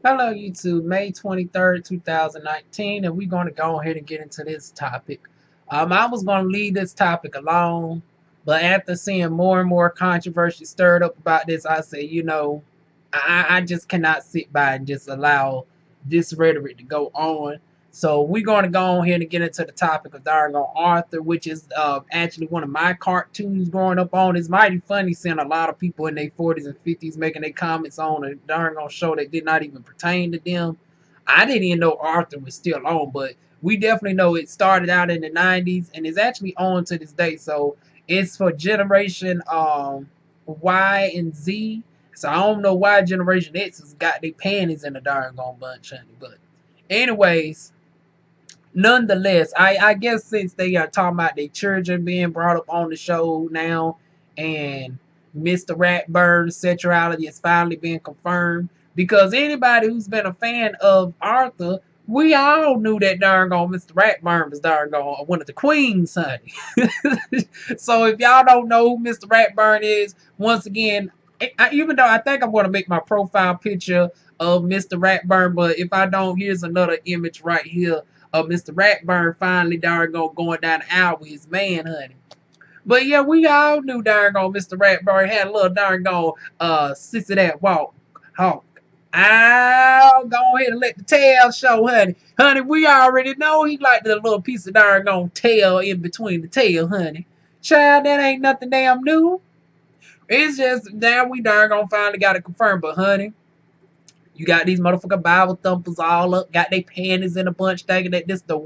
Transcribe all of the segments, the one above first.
Hello, YouTube. May 23rd, 2019, and we're going to go ahead and get into this topic. I was going to leave this topic alone, but after seeing more and more controversy stirred up about this, I said, I just cannot sit by and just allow this rhetoric to go on. So we're going to go ahead and get into the topic of Darn Arthur, which is actually one of my cartoons growing up on. It's mighty funny seeing a lot of people in their 40s and 50s making their comments on a darn show that did not even pertain to them. I didn't even know Arthur was still on, but we definitely know it started out in the 90s and is actually on to this day. So it's for generation Y and Z. So I don't know why Generation X has got their panties in a darn bunch, honey. But anyways, nonetheless, I guess since they are talking about their children being brought up on the show now, and Mr. Ratburn's sexuality is finally being confirmed, because anybody who's been a fan of Arthur, we all knew that darn gone Mr. Ratburn was darn gone one of the queens, honey. So if y'all don't know who Mr. Ratburn is, once again, even though I think I'm going to make my profile picture of Mr. Ratburn, but if I don't, here's another image right here of Mr. Ratburn finally darn going down the aisle with his man, honey. But yeah, we all knew darn Mr. Ratburn had a little darn sissy that walk. Hawk. I'll go ahead and let the tail show, honey. Honey, we already know he liked the little piece of darn tail in between the tail, honey. Child, that ain't nothing damn new. It's just now we darn finally got it confirmed. But honey, you got these motherfucking Bible thumpers all up, got their panties in a bunch, thinking that this the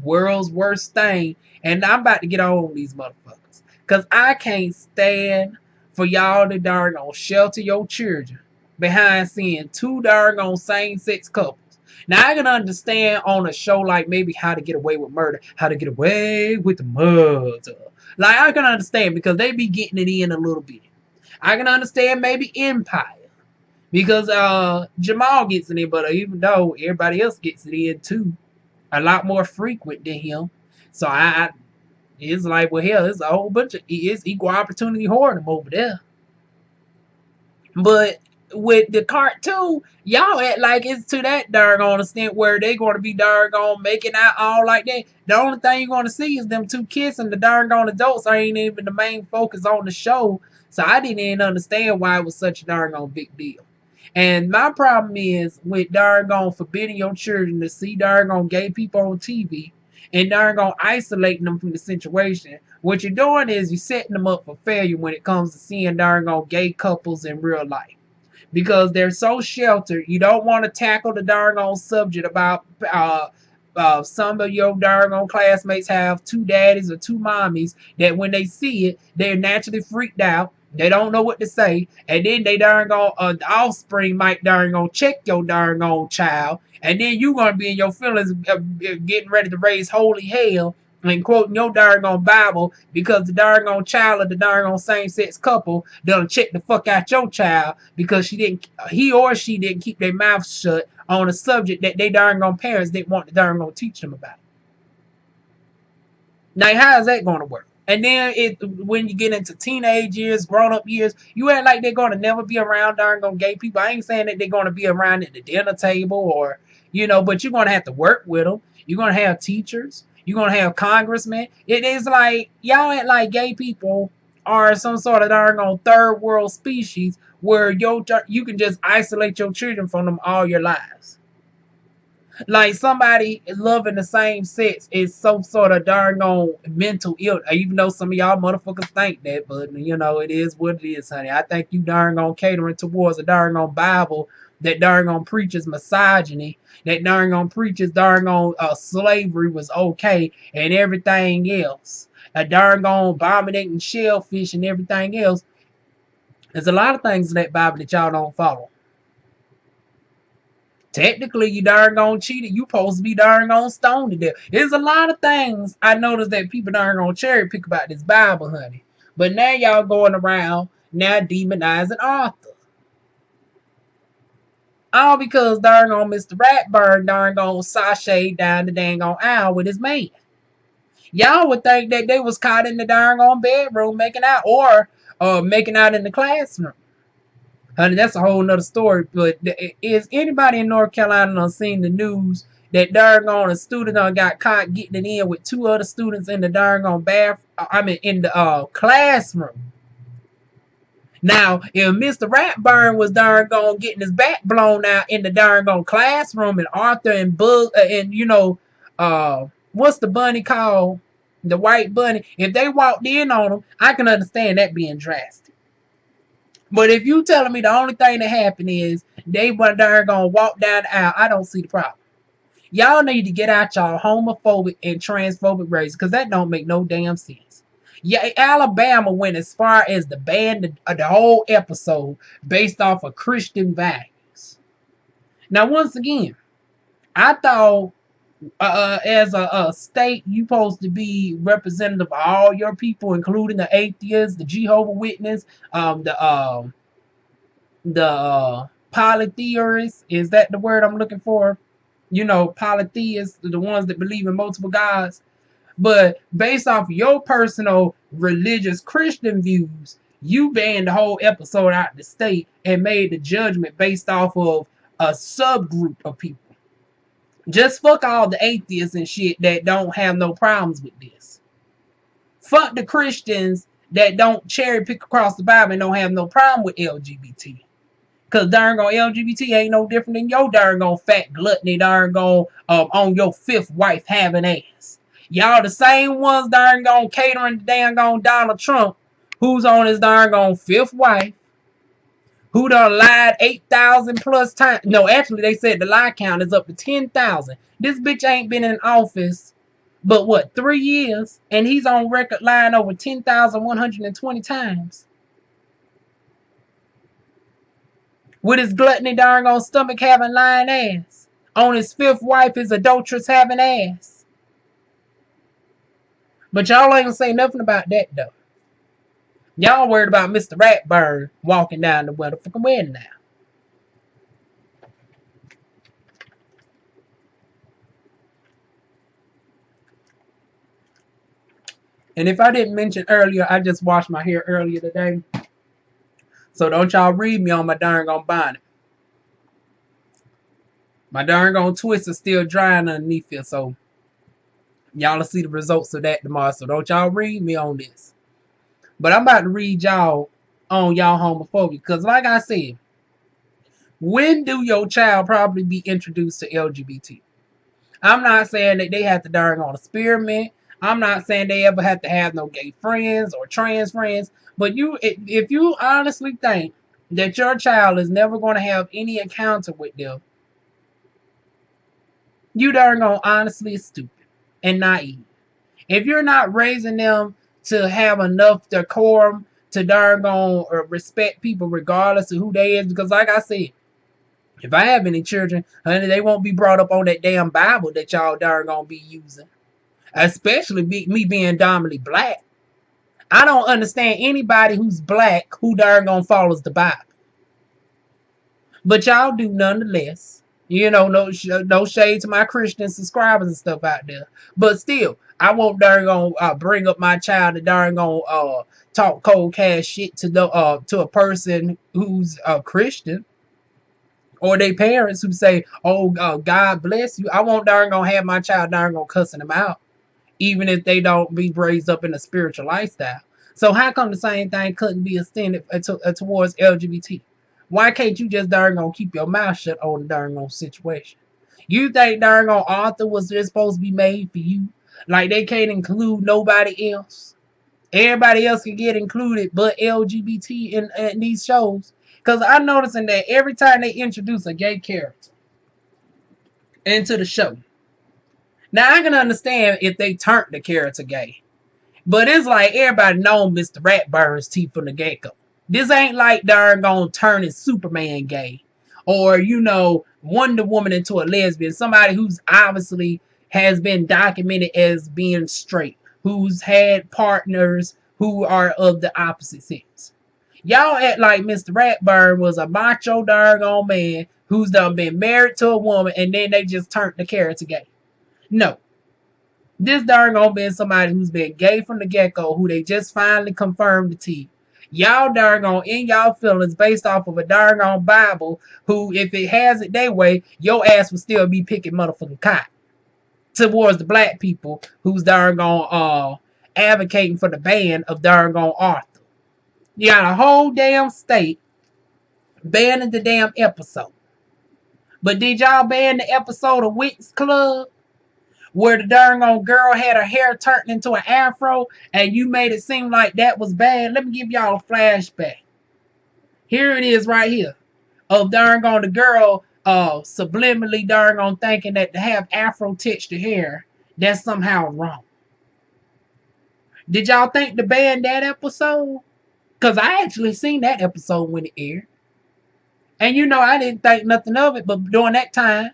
world's worst thing. And I'm about to get on these motherfuckers. Because I can't stand for y'all to darn shelter your children behind seeing two darn same-sex couples. Now, I can understand on a show like maybe How to Get Away with Murder, How to Get Away with the Murder. Like, I can understand because they be getting it in a little bit. I can understand maybe Empire because Jamal gets it in, but even though everybody else gets it in too, a lot more frequent than him. So I it's like, well, hell, it's a whole bunch of it's equal opportunity whoredom over there. But with the cartoon, y'all act like it's to that darn extent where they going to be darn making out all like that. The only thing you're going to see is them two kissing. The darn adults ain't even the main focus on the show. So I didn't even understand why it was such a darn big deal. And my problem is with darn forbidding your children to see darn gay people on TV and darn isolating them from the situation. What you're doing is you're setting them up for failure when it comes to seeing darn gay couples in real life. Because they're so sheltered, you don't want to tackle the darn subject about some of your darn classmates have two daddies or two mommies that when they see it, they're naturally freaked out. They don't know what to say, and then they darn the offspring might darn check your darn child, and then you gonna be in your feelings getting ready to raise holy hell and quoting your darn Bible because the darn child of the darn same sex couple done check the fuck out your child because he or she didn't keep their mouth shut on a subject that they darn parents didn't want to darn teach them about. Now, how is that going to work? And then when you get into teenage years, grown up years, you act like they're going to never be around darn gay people. I ain't saying that they're going to be around at the dinner table or, but you're going to have to work with them. You're going to have teachers. You're going to have congressmen. It is like, y'all act like gay people are some sort of darn third world species where you can just isolate your children from them all your lives. Like somebody loving the same sex is some sort of darn mental illness. Even though some of y'all motherfuckers think that, but it is what it is, honey. I think you darn catering towards a darn Bible that darn preaches misogyny, that darn preaches darn slavery was okay, and everything else. A darn abominating shellfish and everything else. There's a lot of things in that Bible that y'all don't follow. Technically, you darn cheated. You supposed to be darn stoned to death. There's a lot of things I noticed that people darn cherry pick about this Bible, honey. But now y'all going around now demonizing Arthur. All because darn Mr. Ratburn darn sashay down the dang aisle with his man. Y'all would think that they was caught in the darn bedroom making out or making out in the classroom. Honey, that's a whole nother story. But is anybody in North Carolina done seen the news that darn on a student done got caught getting it in with two other students in the darn on in the classroom? Now, if Mr. Ratburn was darn gone getting his back blown out in the darn gone classroom, and Arthur and Bug and what's the bunny called? The white bunny. If they walked in on him, I can understand that being drastic. But if you telling me the only thing that happened is they were darn gonna walk down the aisle, I don't see the problem. Y'all need to get out y'all homophobic and transphobic race, because that don't make no damn sense. Yeah, Alabama went as far as to ban the whole episode based off of Christian values. Now, once again, I thought as a state, you supposed to be representative of all your people, including the atheists, the Jehovah's Witness, the polytheists. Is that the word I'm looking for? Polytheists, the ones that believe in multiple gods. But based off of your personal religious Christian views, you banned the whole episode out of the state and made the judgment based off of a subgroup of people. Just fuck all the atheists and shit that don't have no problems with this. Fuck the Christians that don't cherry pick across the Bible and don't have no problem with LGBT. Because darn gone LGBT ain't no different than your darn gone fat gluttony darn gone on your fifth wife having ass. Y'all the same ones darn gone catering to darn gone Donald Trump, who's on his darn gone fifth wife, who done lied 8,000 plus times. No, actually they said the lie count is up to 10,000. This bitch ain't been in office but what, 3 years, and he's on record lying over 10,120 times. With his gluttony darn on stomach having lying ass. On his fifth wife, his adulteress having ass. But y'all ain't gonna say nothing about that though. Y'all worried about Mr. Ratburn walking down the motherfucking wedding now. And if I didn't mention earlier, I just washed my hair earlier today. So don't y'all read me on my darn on bonnet. My darn on twist is still drying underneath here, so y'all will see the results of that tomorrow. So don't y'all read me on this. But I'm about to read y'all on y'all homophobia. Because like I said, when do your child probably be introduced to LGBT? I'm not saying that they have to darn on experiment. I'm not saying they ever have to have no gay friends or trans friends. But if you honestly think that your child is never going to have any encounter with them, you darn gonna honestly is stupid and naive. If you're not raising them to have enough decorum to darn gonna respect people regardless of who they is, because like I said, if I have any children, honey, they won't be brought up on that damn Bible that y'all darn gonna be using. Especially me being dominantly black. I don't understand anybody who's black who darn gonna follows the Bible. But y'all do nonetheless. No shade to my Christian subscribers and stuff out there. But still, I won't darn gonna bring up my child to darn gonna talk cold cash shit to a person who's a Christian. Or they parents who say, oh, God bless you. I won't darn gonna have my child darn gonna cussing them out. Even if they don't be raised up in a spiritual lifestyle. So how come the same thing couldn't be extended towards LGBT? Why can't you just darn gonna keep your mouth shut on the darn gonna situation? You think darn gonna Arthur was just supposed to be made for you? Like they can't include nobody else? Everybody else can get included but LGBT in these shows. Because I'm noticing that every time they introduce a gay character into the show. Now, I can understand if they turned the character gay. But it's like everybody knows Mr. Ratburn's teeth from the get-go. This ain't like darn gonna turning Superman gay. Or, Wonder Woman into a lesbian. Somebody who's obviously has been documented as being straight. Who's had partners who are of the opposite sex. Y'all act like Mr. Ratburn was a macho darn gone man who's done been married to a woman and then they just turned the character gay. No. This darn gonna been somebody who's been gay from the get-go, who they just finally confirmed the teeth. Y'all darn on in y'all feelings based off of a darn on Bible who, if it has it their way, your ass will still be picking motherfucking cotton towards the black people who's darn on advocating for the ban of darn on Arthur. You got a whole damn state banning the damn episode. But did y'all ban the episode of Wicks Club where the darn old girl had her hair turned into an afro and you made it seem like that was bad? Let me give y'all a flashback. Here it is right here of darn on the girl subliminally darn on thinking that to have afro texture hair, that's somehow wrong. Did y'all think to ban that episode? Because I actually seen that episode when it aired. And I didn't think nothing of it, but during that time,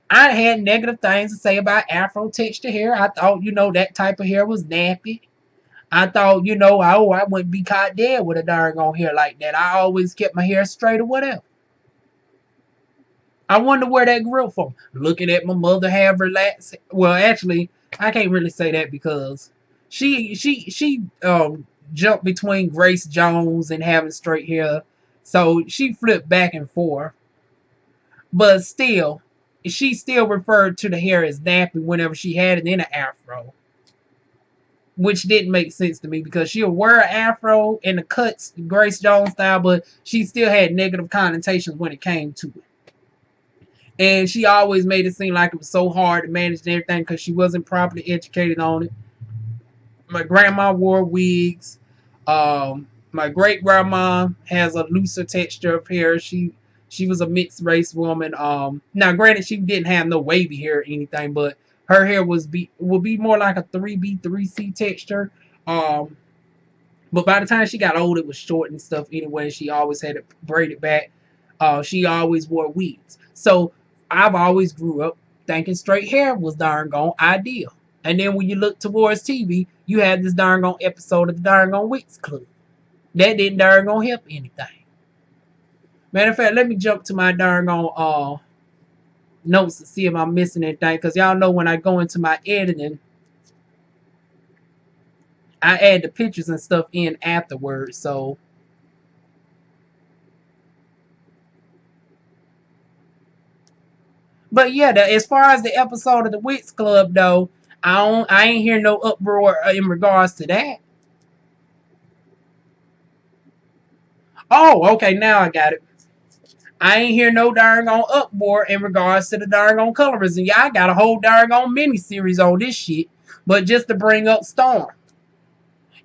I had negative things to say about afro texture hair. I thought, that type of hair was nappy. I thought, I wouldn't be caught dead with a darn on hair like that. I always kept my hair straight or whatever. I wonder where that grew from. Looking at my mother have relaxed. Well, actually, I can't really say that because she jumped between Grace Jones and having straight hair. So she flipped back and forth. But still, she still referred to the hair as nappy whenever she had it in an afro. Which didn't make sense to me because she'll wear an afro in the cuts, Grace Jones style, but she still had negative connotations when it came to it. And she always made it seem like it was so hard to manage and everything because she wasn't properly educated on it. My grandma wore wigs. My great grandma has a looser texture of hair. She was a mixed race woman. Now granted she didn't have no wavy hair or anything, but her hair would be more like a 3B, 3C texture. But by the time she got old, it was short and stuff anyway. She always had it braided back. She always wore wigs. So I've always grew up thinking straight hair was darn gone ideal. And then when you look towards TV, you had this darn gone episode of the darn gone Wicks Club. That didn't darn gone help anything. Matter of fact, let me jump to my darn gone notes to see if I'm missing anything. Because y'all know when I go into my editing, I add the pictures and stuff in afterwards. So but yeah, as far as the episode of the Wicks Club though, I ain't hear no uproar in regards to that. Oh, okay, now I got it. I ain't hear no darn on uproar in regards to the darn on colorism. Yeah, I got a whole darn on mini series on this shit. But just to bring up Storm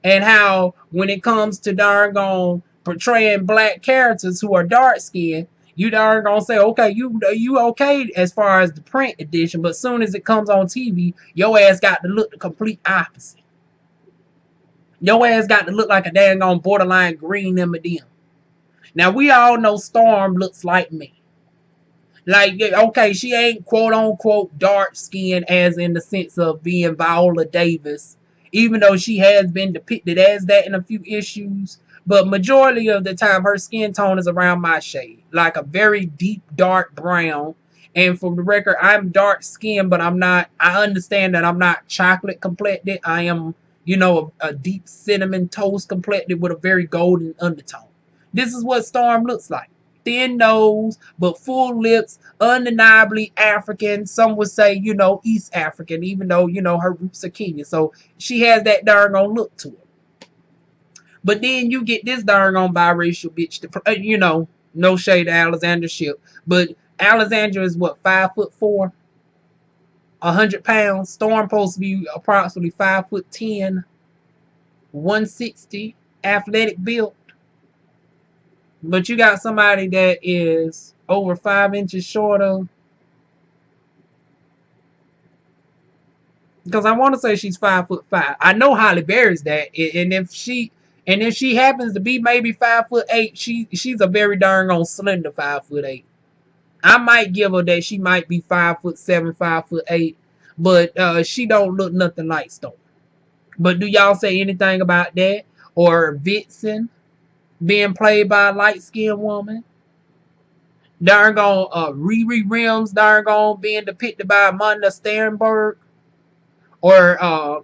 and how when it comes to darn on portraying black characters who are dark skinned, you darn gonna say, okay, you okay as far as the print edition, but soon as it comes on TV, your ass got to look the complete opposite. Your ass got to look like a dang on borderline green M&M. Now we all know Storm looks like me. Like, okay, she ain't quote unquote dark skinned as in the sense of being Viola Davis, even though she has been depicted as that in a few issues. But majority of the time, her skin tone is around my shade, like a very deep dark brown. And for the record, I'm dark skinned, but I'm not. I understand that I'm not chocolate complected. I am, a deep cinnamon toast complected with a very golden undertone. This is what Storm looks like. Thin nose, but full lips, undeniably African. Some would say, East African, even though, her roots are Kenyan. So she has that darn on look to her. But then you get this darn on biracial bitch to, no shade to Alexandra Shipp. But Alexandra is what, 5'4", 100 pounds. Storm supposed to be approximately 5'10", 160, athletic build. But you got somebody that is over 5 inches shorter. Because I want to say she's 5'5". I know Halle Berry's that, and if she happens to be maybe 5'8", she's a very darn on slender 5'8". I might give her that she might be 5'7", 5'8", but she don't look nothing like Storm. But do y'all say anything about that? Or Vixen being played by a light-skinned woman? Darn gone Riri Rims, darn gone being depicted by Amanda Sternberg, or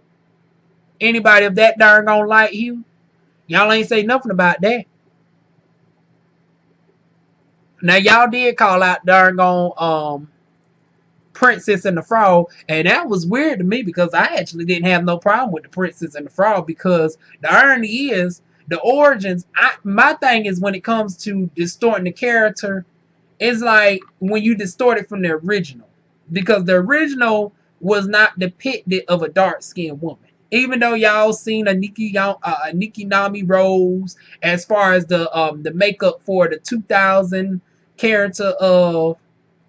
anybody of that darn gone light hue. Y'all ain't say nothing about that. Now y'all did call out darn on Princess and the Frog, and that was weird to me because I actually didn't have no problem with the Princess and the Frog because the irony is the origins. My thing is when it comes to distorting the character, it's like when you distort it from the original because the original was not depicted of a dark skinned woman. Even though y'all seen a Nikki Nami Rose as far as the makeup for the 2000 character of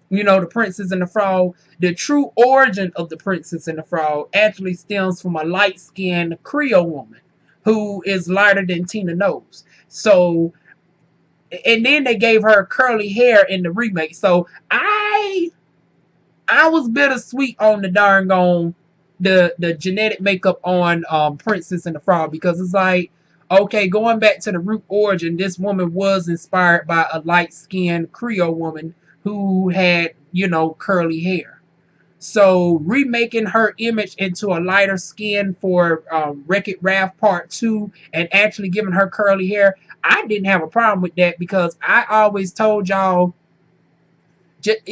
the Princess and the Frog, the true origin of the Princess and the Frog actually stems from a light skinned Creole woman who is lighter than Tina Knowles. So, and then they gave her curly hair in the remake. So I was bittersweet on the darn on the genetic makeup on Princess and the Frog because it's like, okay, going back to the root origin, this woman was inspired by a light skinned Creole woman who had, curly hair. So remaking her image into a lighter skin for Wreck-It Ralph Part 2 and actually giving her curly hair, I didn't have a problem with that because I always told y'all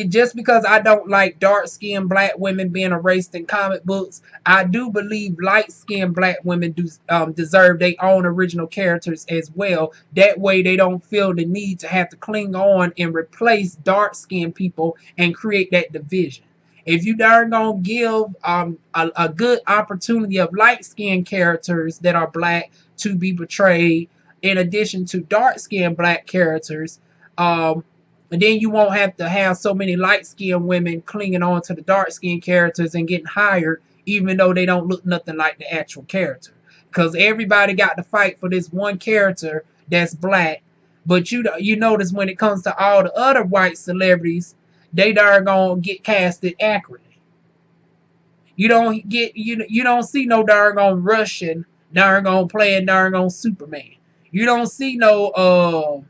just because I don't like dark skinned black women being erased in comic books, I do believe light skinned black women do deserve their own original characters as well. That way they don't feel the need to have to cling on and replace dark skinned people and create that division. If you darn gonna give a good opportunity of light skinned characters that are black to be portrayed in addition to dark skinned black characters, and then you won't have to have so many light skinned women clinging on to the dark skinned characters and getting hired, even though they don't look nothing like the actual character. Because everybody got to fight for this one character that's black. But you notice when it comes to all the other white celebrities, they darn gonna get casted accurately. You don't see no darn on Russian darn on playing darn on Superman. You don't see no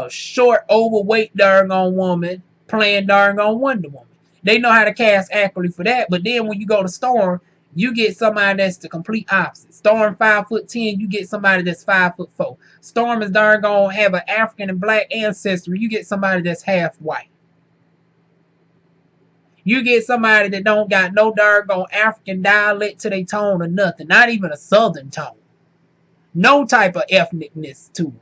short, overweight darn on woman playing darn on Wonder Woman. They know how to cast accurately for that, but then when you go to Storm, you get somebody that's the complete opposite. Storm 5'10", you get somebody that's 5'4". Storm is darn gonna have an African and black ancestry. You get somebody that's half white. You get somebody that don't got no darn African dialect to their tone or nothing, not even a southern tone. No type of ethnicness to them.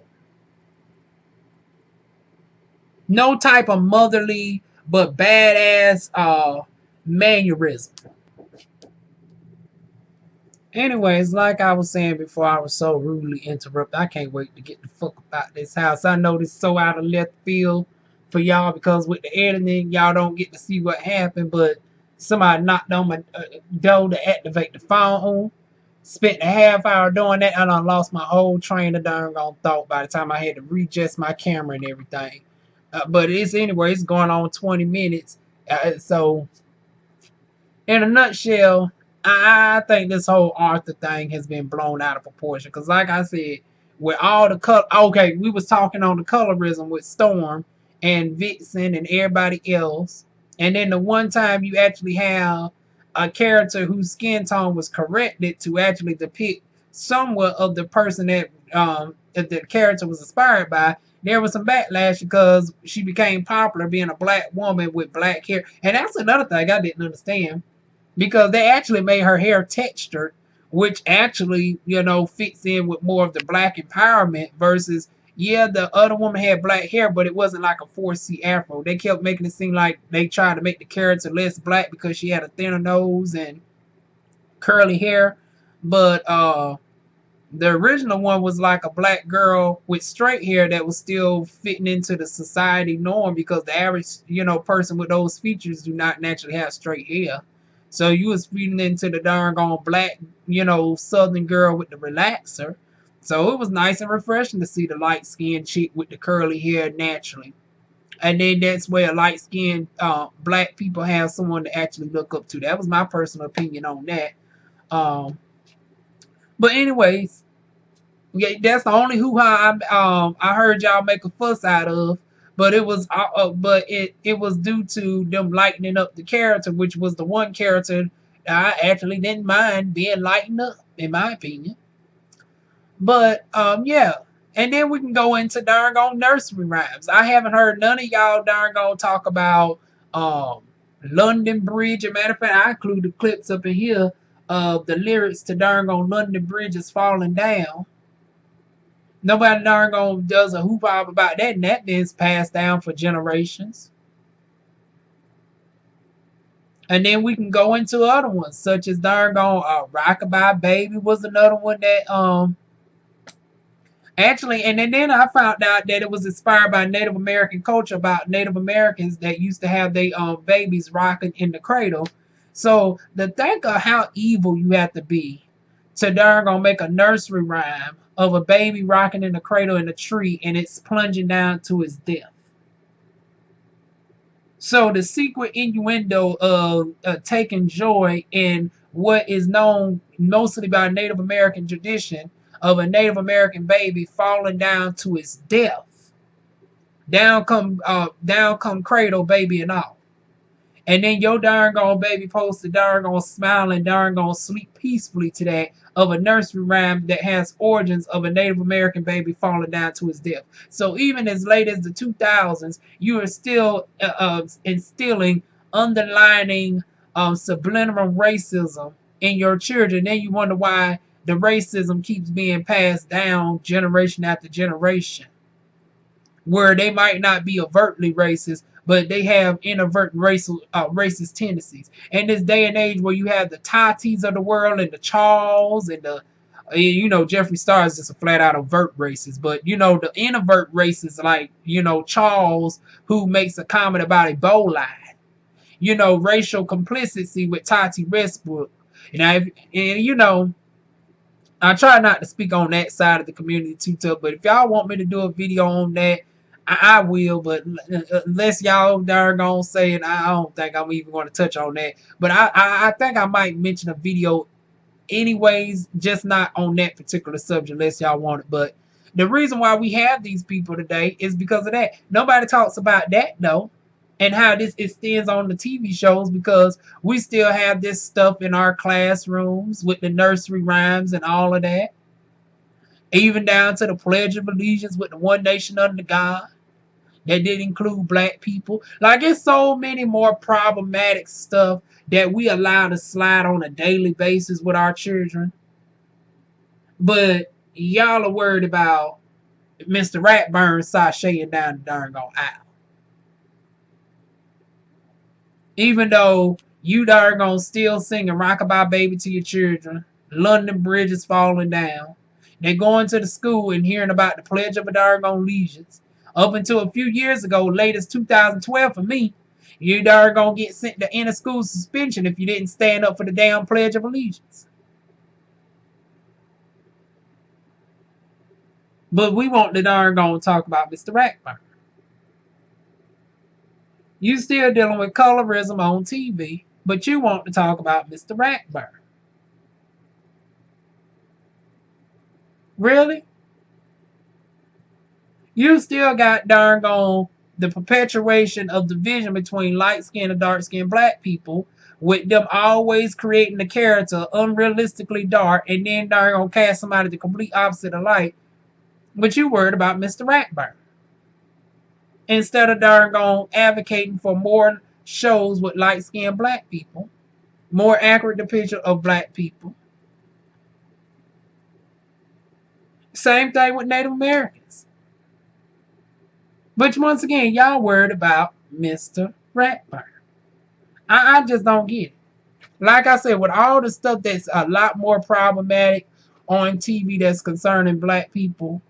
No type of motherly but badass mannerism. Anyways, like I was saying before, I was so rudely interrupted. I can't wait to get the fuck about this house. I know this is so out of left field for y'all because with the editing, y'all don't get to see what happened. But somebody knocked on my door to activate the phone. Spent a half hour doing that, and I lost my whole train of darn thought by the time I had to readjust my camera and everything. But it's going on 20 minutes. So, in a nutshell, I think this whole Arthur thing has been blown out of proportion. Because, like I said, with all the okay, we was talking on the colorism with Storm and Vixen and everybody else, and then the one time you actually have a character whose skin tone was corrected to actually depict somewhat of the person that the character was inspired by, there was some backlash because she became popular being a black woman with black hair. And that's another thing I didn't understand because they actually made her hair textured, which actually, fits in with more of the black empowerment versus, yeah, the other woman had black hair, but it wasn't like a 4C afro. They kept making it seem like they tried to make the character less black because she had a thinner nose and curly hair. But the original one was like a black girl with straight hair that was still fitting into the society norm because the average, person with those features do not naturally have straight hair. So you was feeding into the darn gone black, southern girl with the relaxer. So it was nice and refreshing to see the light skinned chick with the curly hair naturally. And then that's where light skinned black people have someone to actually look up to. That was my personal opinion on that. But anyways, yeah, that's the only hoo-ha I heard y'all make a fuss out of. But it was it was due to them lightening up the character, which was the one character I actually didn't mind being lightened up, in my opinion. But yeah. And then we can go into darn on nursery rhymes. I haven't heard none of y'all darn on talk about um London Bridge. As a matter of fact, I included clips up in here of the lyrics to darn on London Bridge is falling down. Nobody darn on does a hoop hop about that, and that is passed down for generations. And then we can go into other ones, such as darn on Rockabye Baby was another one that actually, and then I found out that it was inspired by Native American culture about Native Americans that used to have their babies rocking in the cradle. So to think of how evil you have to be to darn gonna make a nursery rhyme of a baby rocking in the cradle in a tree and it's plunging down to his death. So the secret innuendo of taking joy in what is known mostly by Native American tradition of a Native American baby falling down to its death. Down come cradle baby and all. And then your darn gone baby supposed to darn gone smile and darn gone sleep peacefully to that of a nursery rhyme that has origins of a Native American baby falling down to his death. So even as late as the 2000s, you are still instilling underlining subliminal racism in your children. Then you wonder why the racism keeps being passed down generation after generation, where they might not be overtly racist, but they have inadvertent racist tendencies. In this day and age where you have the Tatis of the world and the Charles and the, Jeffree Star is just a flat out overt racist, but the inadvertent racists like, Charles, who makes a comment about Ebola, racial complicity with Tati Westbrook. I try not to speak on that side of the community too tough, but if y'all want me to do a video on that, I will, but unless y'all darn gonna say it, I don't think I'm even going to touch on that. But I think I might mention a video anyways, just not on that particular subject unless y'all want it. But the reason why we have these people today is because of that. Nobody talks about that though, and how this extends on the TV shows, because we still have this stuff in our classrooms with the nursery rhymes and all of that. Even down to the Pledge of Allegiance with the One Nation Under God. That didn't include black people. Like, it's so many more problematic stuff that we allow to slide on a daily basis with our children. But y'all are worried about Mr. Ratburn sashaying down the darn aisle. Even though you darn gonna still singing Rockabye Baby to your children, London Bridge is falling down. They're going to the school and hearing about the Pledge of a darn Allegiance. Up until a few years ago, late as 2012 for me, you darn gonna get sent to inner school suspension if you didn't stand up for the damn Pledge of Allegiance. But we want to darn gonna talk about Mr. Ratburn. You still dealing with colorism on TV, but you want to talk about Mr. Ratburn. Really? You still got darn gone the perpetuation of division between light-skinned and dark-skinned black people, with them always creating the character unrealistically dark and then darn gonna cast somebody the complete opposite of light. But you worried about Mr. Ratburn. Instead of darn gone advocating for more shows with light-skinned black people, more accurate depiction of black people. Same thing with Native Americans. But once again, y'all worried about Mr. Ratburn. I just don't get it. Like I said, with all the stuff that's a lot more problematic on TV that's concerning black people,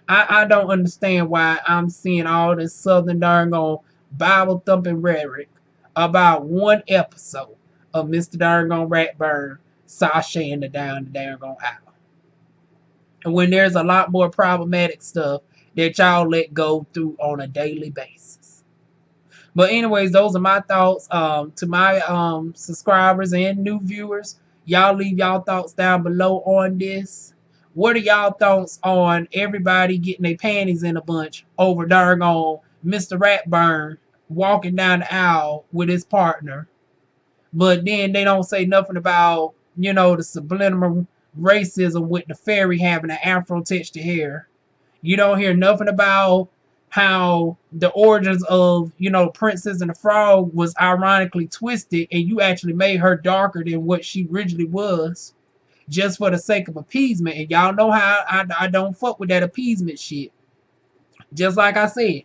I don't understand why I'm seeing all this southern darn gone Bible thumping rhetoric about one episode of Mr. Darn gone Ratburn sashaying the darn gone aisle. And when there's a lot more problematic stuff that y'all let go through on a daily basis. But anyways, those are my thoughts. To my subscribers and new viewers, y'all leave y'all thoughts down below on this. What are y'all thoughts on everybody getting their panties in a bunch over darn on Mr. Ratburn walking down the aisle with his partner, but then they don't say nothing about, the subliminal racism with the fairy having an afro textured hair. You don't hear nothing about how the origins of, Princess and the Frog was ironically twisted, and you actually made her darker than what she originally was just for the sake of appeasement. And y'all know how I don't fuck with that appeasement shit. Just like I said,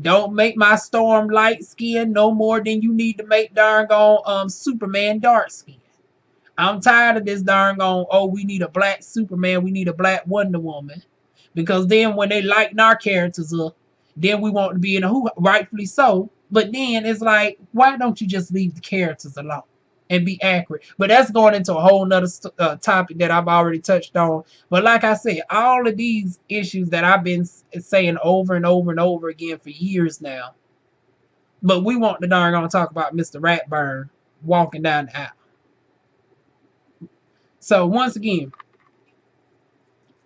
don't make my Storm light skin no more than you need to make darn gone Superman dark skin. I'm tired of this darn gone, oh, we need a black Superman, we need a black Wonder Woman. Because then when they lighten our characters up, then we want to be in a who, rightfully so. But then it's like, why don't you just leave the characters alone and be accurate? But that's going into a whole nother topic that I've already touched on. But like I said, all of these issues that I've been saying over and over and over again for years now. But we want to darn gonna talk about Mr. Ratburn walking down the aisle. So once again,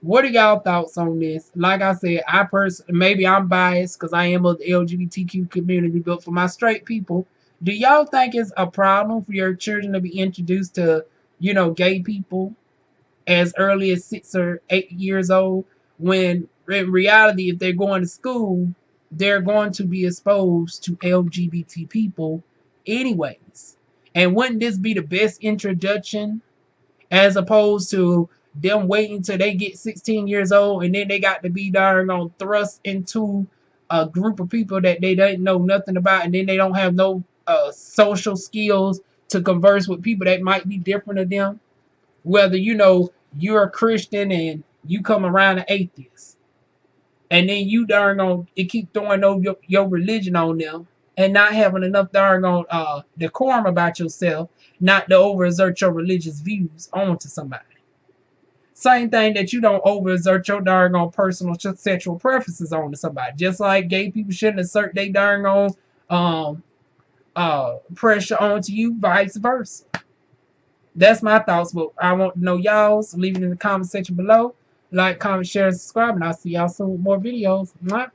what are y'all thoughts on this? Like I said, I personally, maybe I'm biased because I am of the LGBTQ community, but for my straight people, do y'all think it's a problem for your children to be introduced to, gay people as early as 6 or 8 years old, when in reality, if they're going to school, they're going to be exposed to LGBT people anyways? And wouldn't this be the best introduction, as opposed to them waiting till they get 16 years old and then they got to be darn on thrust into a group of people that they don't know nothing about, and then they don't have no social skills to converse with people that might be different than them? Whether you're a Christian and you come around an atheist, and then you darn on it keep throwing over your religion on them and not having enough darn on decorum about yourself, not to overexert your religious views onto somebody. Same thing that you don't overexert your darn on personal sexual preferences onto somebody. Just like gay people shouldn't assert they darn on pressure onto you, vice versa. That's my thoughts, but I want to know y'all's. Leave it in the comment section below. Like, comment, share, and subscribe, and I'll see y'all soon with more videos. Mwah.